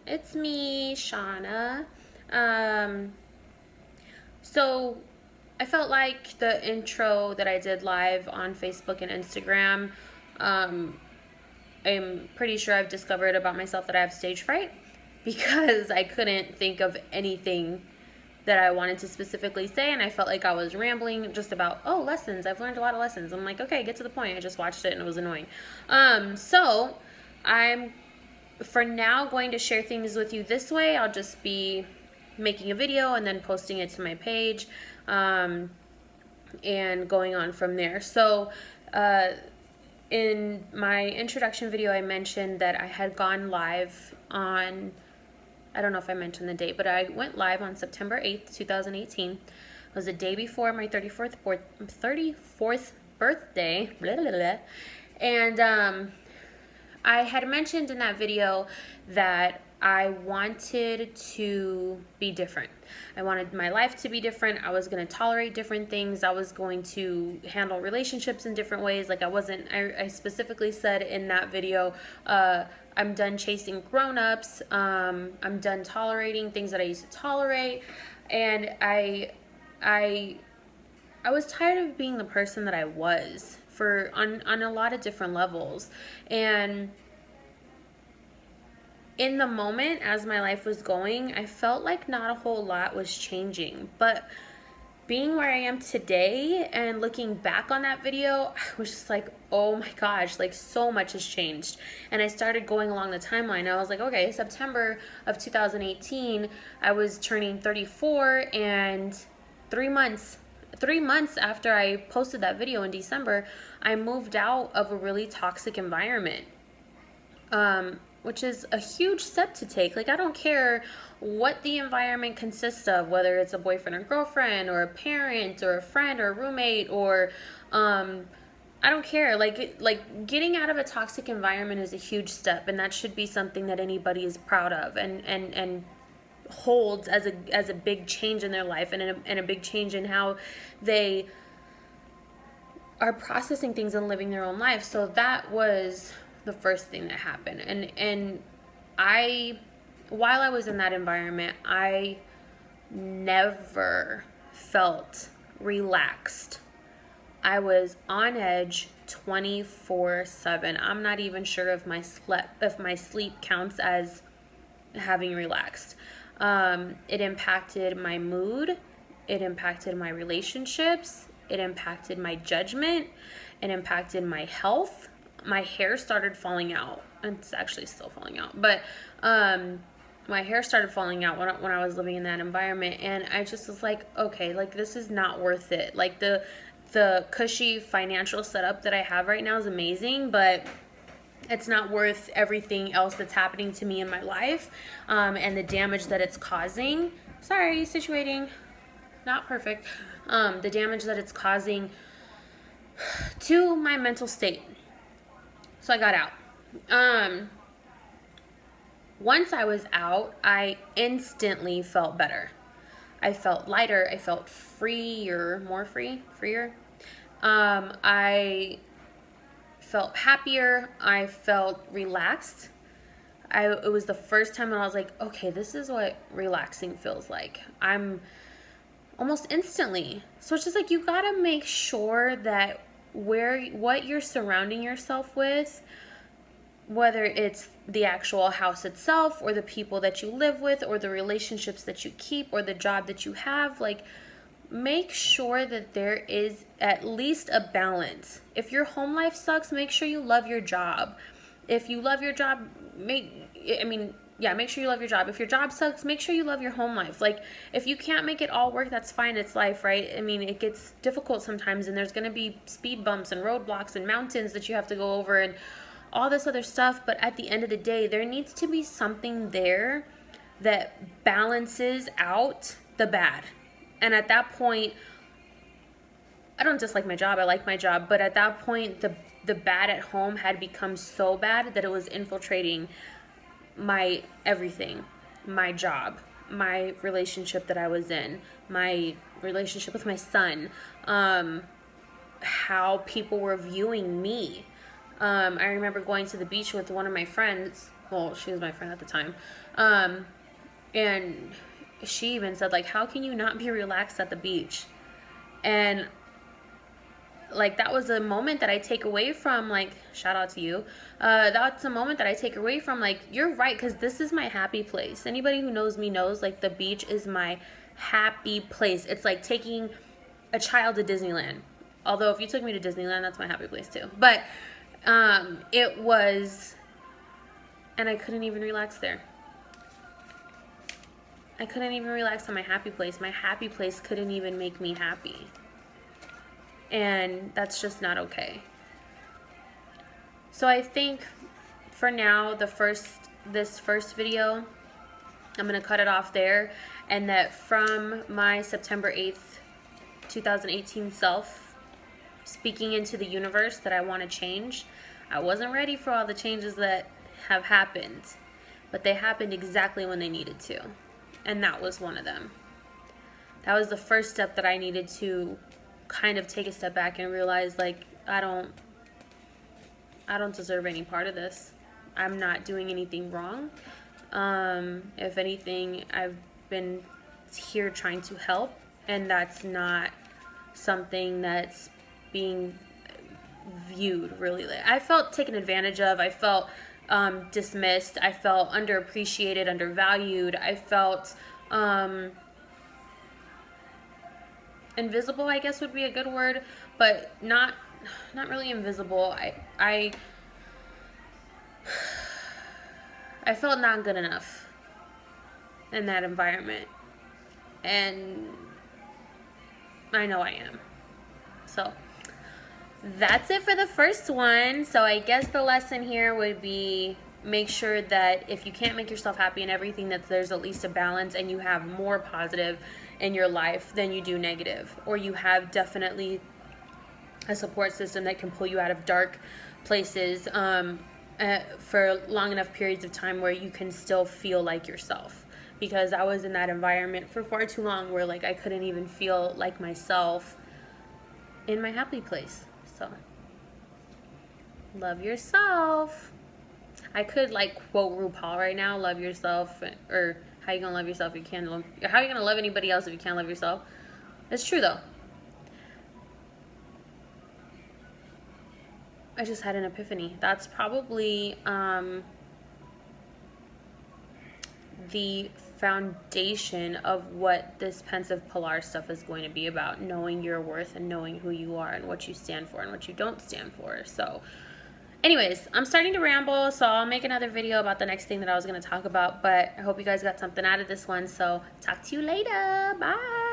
It's me, Shauna. Um, so I felt like the intro that I did live on Facebook and Instagram, um, I'm pretty sure I've discovered about myself that I have stage fright because I couldn't think of anything that I wanted to specifically say, and I felt like I was rambling just about, oh, lessons. I've learned a lot of lessons. I'm like, okay, get to the point. I just watched it and it was annoying. So I'm for now going to share things with you this way. I'll just be making a video and then posting it to my page, and going on from there. So in my introduction video, I mentioned that I had gone live on, I don't know if I mentioned the date, but I went live on September 8th, 2018. It was the day before my 34th birthday. Blah, blah, blah. And I had mentioned in that video that I wanted to be different. I wanted my life to be different. I was going to tolerate different things. I was going to handle relationships in different ways. Like I specifically said in that video, I'm done chasing grown-ups. I'm done tolerating things that I used to tolerate. And I was tired of being the person that I was on a lot of different levels. And in the moment, as my life was going, I felt like not a whole lot was changing. But being where I am today and looking back on that video, I was just like, oh my gosh, like so much has changed. And I started going along the timeline. I was like, okay, September of 2018, I was turning 34, and 3 months after I posted that video in December, I moved out of a really toxic environment. Which is a huge step to take. Like, I don't care what the environment consists of, whether it's a boyfriend or girlfriend or a parent or a friend or a roommate or I don't care. Like getting out of a toxic environment is a huge step, and that should be something that anybody is proud of and holds as a big change in their life, and a big change in how they are processing things and living their own life. So that was the first thing that happened. And while I was in that environment, I never felt relaxed. I was on edge 24/7. I'm not even sure if my sleep counts as having relaxed. It impacted my mood. It impacted my relationships. It impacted my judgment. It impacted my health. My hair started falling out. It's actually still falling out, but my hair started falling out when I was living in that environment, and I just was like, okay, like this is not worth it. Like the cushy financial setup that I have right now is amazing, but it's not worth everything else that's happening to me in my life, and the damage that it's causing. Sorry, situating, not perfect. The damage that it's causing to my mental state. So I got out. Once I was out, I instantly felt better. I felt lighter. I felt freer. I felt happier. I felt relaxed. It was the first time when I was like, okay, this is what relaxing feels like. I'm almost instantly. So it's just like, you gotta make sure that what you're surrounding yourself with, whether it's the actual house itself or the people that you live with or the relationships that you keep or the job that you have, like, make sure that there is at least a balance. If your home life sucks, make sure you love your job. If you love your job, make sure you love your job. If your job sucks, make sure you love your home life. Like, if you can't make it all work, that's fine. It's life, right? I mean, it gets difficult sometimes, and there's going to be speed bumps and roadblocks and mountains that you have to go over and all this other stuff. But at the end of the day, there needs to be something there that balances out the bad. And at that point, I don't dislike my job. I like my job. But at that point, the bad at home had become so bad that it was infiltrating my everything, my job, my relationship that I was in, my relationship with my son, how people were viewing me. I remember going to the beach with one of my friends, Well, she was my friend at the time. And she even said, like, how can you not be relaxed at the beach? And like, that was a moment that I take away from, like, shout out to you. That's a moment that I take away from, like, you're right, because this is my happy place. Anybody who knows me knows, like, the beach is my happy place. It's like taking a child to Disneyland. Although if you took me to Disneyland, that's my happy place too. But it was, and I couldn't even relax there. I couldn't even relax on my happy place. My happy place couldn't even make me happy. And that's just not okay. So I think for now, this first video, I'm going to cut it off there. And that from my September 8th, 2018 self, speaking into the universe that I want to change, I wasn't ready for all the changes that have happened. But they happened exactly when they needed to. And that was one of them. That was the first step that I needed to kind of take a step back and realize, like, I don't deserve any part of this. I'm not doing anything wrong. If anything, I've been here trying to help, and that's not something that's being viewed really. I felt taken advantage of. I felt dismissed. I felt underappreciated, undervalued. I felt invisible, I guess would be a good word, but not really invisible. I felt not good enough in that environment, and I know I am. So that's it for the first one. So I guess the lesson here would be, make sure that if you can't make yourself happy in everything, that there's at least a balance and you have more positive in your life than you do negative, or you have definitely a support system that can pull you out of dark places for long enough periods of time where you can still feel like yourself. Because I was in that environment for far too long where, like, I couldn't even feel like myself in my happy place. So love yourself. I could, like, quote RuPaul right now, love yourself, or how you gonna love yourself if you can't love, how you gonna love anybody else if you can't love yourself? It's true though. I just had an epiphany. That's probably the foundation of what this pensive polar stuff is going to be about, knowing your worth and knowing who you are and what you stand for and what you don't stand for. So anyways, I'm starting to ramble, so I'll make another video about the next thing that I was going to talk about, but I hope you guys got something out of this one. So talk to you later. Bye.